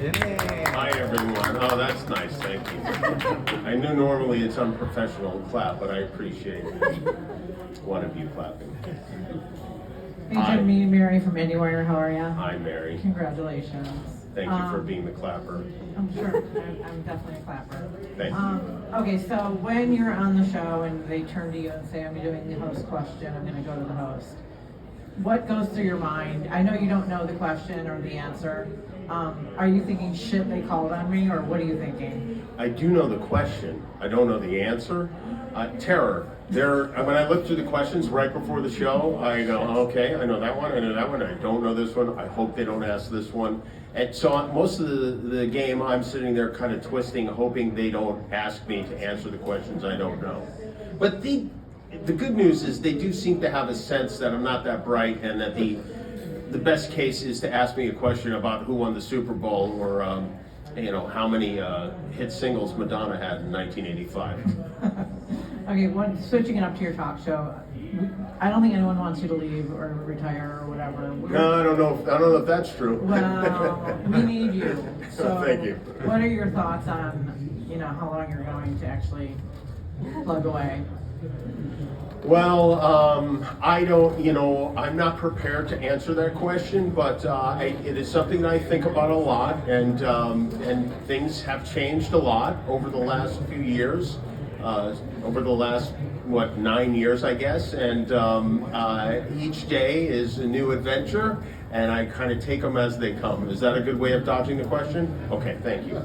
Hi, everyone. Oh, that's nice. Thank you. I know normally it's unprofessional to clap, but I appreciate one of you clapping. Hey, Jimmy, Mary from Millionaire. How are you? Hi, Mary. Congratulations. Thank you for being the clapper. I'm sure. I'm definitely a clapper. Thank you. Okay, so when you're on the show and they turn to you and say, I'm doing the host question, I'm going to go to the host. What goes through your mind? I know you don't know the question or the answer. Are you thinking, shit, they called on me, or what are you thinking? I do know the question. I don't know the answer. Terror. When I look through the questions right before the show, I go, okay, I know that one, I know that one, I don't know this one, I hope they don't ask this one. And so most of the game, I'm sitting there kind of twisting, hoping they don't ask me to answer the questions I don't know. But the good news is they do seem to have a sense that I'm not that bright, and that the best case is to ask me a question about who won the Super Bowl, or how many hit singles Madonna had in 1985. Okay, switching it up to your talk show. I don't think anyone wants you to leave or retire or whatever. No, I don't know if that's true. Well, we need you. So thank you. What are your thoughts on, how long you're going to actually plug away? Well, I don't, I'm not prepared to answer that question, but it is something that I think about a lot, and things have changed a lot over the last few years, over the last, 9 years, I guess, and each day is a new adventure, and I kind of take them as they come. Is that a good way of dodging the question? Okay, thank you.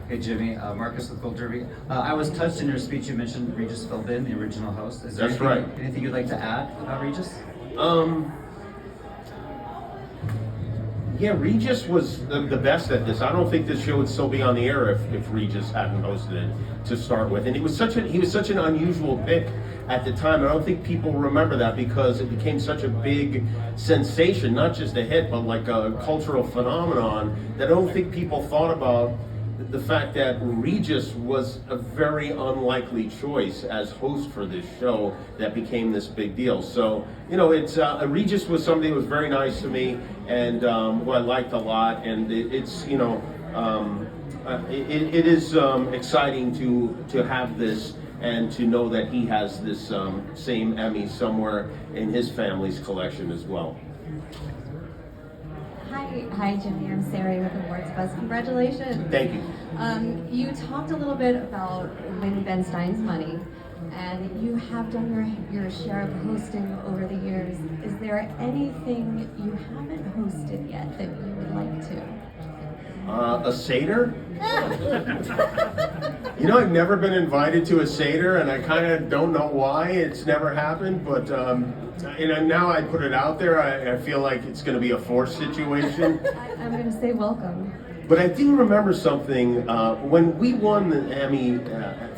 Hey Jimmy, Marcus with Gold Derby. I was touched in your speech. You mentioned Regis Philbin, the original host. Is there That's right. Anything you'd like to add about Regis? Yeah, Regis was the best at this. I don't think this show would still be on the air if Regis hadn't hosted it to start with. And he was such an unusual pick at the time. I don't think people remember that because it became such a big sensation, not just a hit, but like a cultural phenomenon, that I don't think people thought about the fact that Regis was a very unlikely choice as host for this show that became this big deal. So, it's Regis was somebody that was very nice to me, and who I liked a lot, and it is exciting to have this, and to know that he has this same Emmy somewhere in his family's collection as well. Hi, Jimmy. I'm Sarah with Awards Buzz. Congratulations. Thank you. You talked a little bit about Win Ben Stein's money, and you have done your share of hosting over the years. Is there anything you haven't hosted yet that you would like to? A Seder? I've never been invited to a Seder, and I kind of don't know why. It's never happened, but now I put it out there. I feel like it's going to be a forced situation. I'm going to say welcome. But I do remember something, when we won the Emmy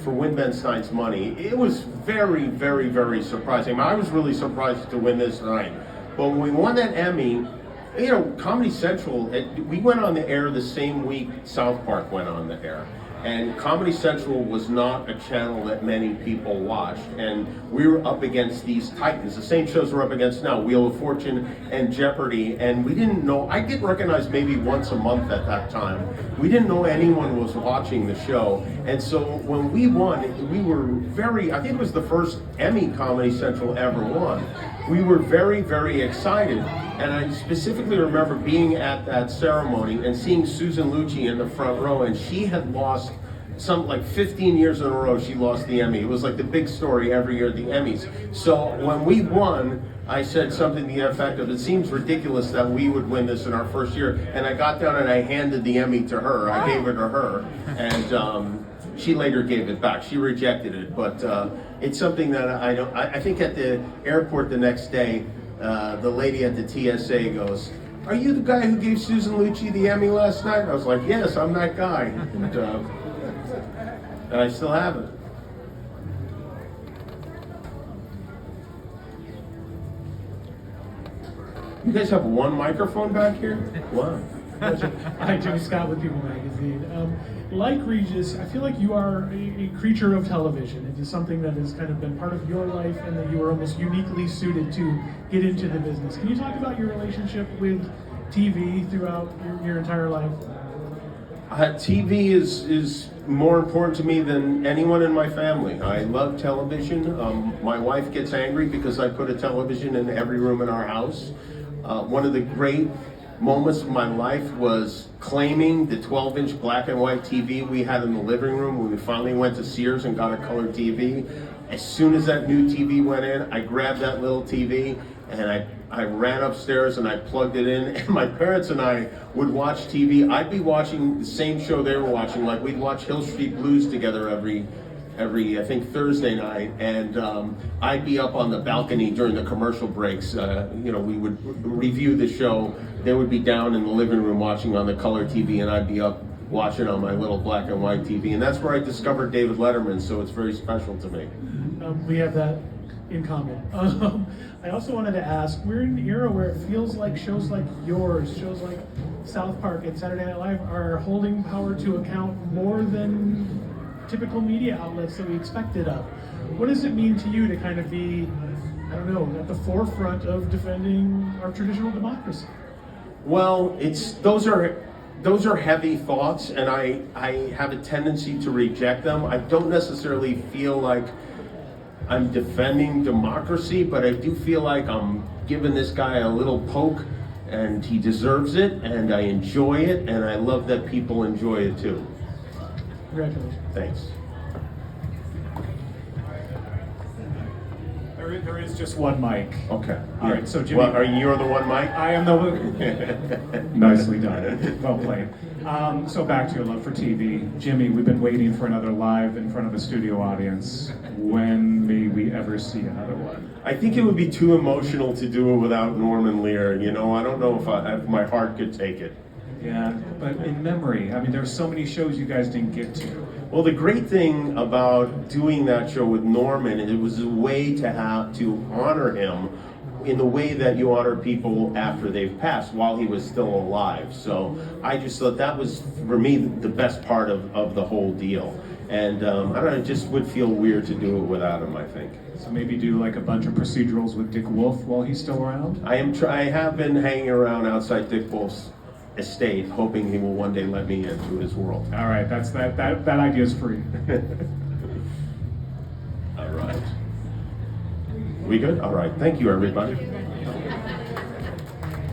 for Win Ben Stein's Money, it was very, very, very surprising. I was really surprised to win this night. But when we won that Emmy, Comedy Central, we went on the air the same week South Park went on the air. And Comedy Central was not a channel that many people watched. And we were up against these titans, the same shows we're up against now, Wheel of Fortune and Jeopardy. And we didn't know, I get recognized maybe once a month at that time. We didn't know anyone was watching the show. And so when we won, we were I think it was the first Emmy Comedy Central ever won. We were very, very excited. And I specifically remember being at that ceremony and seeing Susan Lucci in the front row, and she had lost 15 years in a row. She lost the Emmy. It was like the big story every year at the Emmys. So when we won, I said something to the effect of, it seems ridiculous that we would win this in our first year. And I got down and I handed the Emmy to her. I gave it to her. And she later gave it back. She rejected it. But it's something that I think at the airport the next day, the lady at the TSA goes, "Are you the guy who gave Susan Lucci the Emmy last night?" I was like, "Yes, I'm that guy." And I still have it. You guys have one microphone back here? Wow. Hi, Jimmy Scott with People Magazine. Like Regis, I feel like you are a creature of television. It is something that has kind of been part of your life, and that you are almost uniquely suited to get into the business. Can you talk about your relationship with TV throughout your entire life? TV is more important to me than anyone in my family. I love television. My wife gets angry because I put a television in every room in our house. One of the great moments of my life was claiming the 12-inch black and white TV we had in the living room when we finally went to Sears and got a color TV. As soon as that new TV went in, I grabbed that little TV and I ran upstairs and I plugged it in, and my parents and I would watch TV. I'd be watching the same show they were watching, like we'd watch Hill Street Blues together every I think Thursday night, and I'd be up on the balcony during the commercial breaks. We would review the show. They would be down in the living room watching on the color TV, and I'd be up watching on my little black and white TV. And that's where I discovered David Letterman, so it's very special to me. We have that in common. I also wanted to ask, we're in an era where it feels like shows like yours, shows like South Park and Saturday Night Live are holding power to account more than typical media outlets that we expected of. What does it mean to you to kind of be, I don't know, at the forefront of defending our traditional democracy? Well, those are heavy thoughts, and I have a tendency to reject them. I don't necessarily feel like I'm defending democracy, but I do feel like I'm giving this guy a little poke, and he deserves it, and I enjoy it, and I love that people enjoy it too. Congratulations. Thanks. There is just one mic. Okay. All right, so Jimmy. Well, you're the one, Mike? I am the one. Nicely done. Well played. So back to your love for TV. Jimmy, we've been waiting for another live in front of a studio audience. When may we ever see another one? I think it would be too emotional to do it without Norm and Lear. I don't know if my heart could take it. Yeah, but in memory, I mean, there's so many shows you guys didn't get to. Well, the great thing about doing that show with Norman, it was a way to honor him in the way that you honor people after they've passed while he was still alive. So I just thought that was, for me, the best part of the whole deal. And I don't know, it just would feel weird to do it without him, I think. So maybe do like a bunch of procedurals with Dick Wolf while he's still around? I have been hanging around outside Dick Wolf's estate, hoping he will one day let me into his world. All right, that idea is free. All right. We good? All right. Thank you, everybody.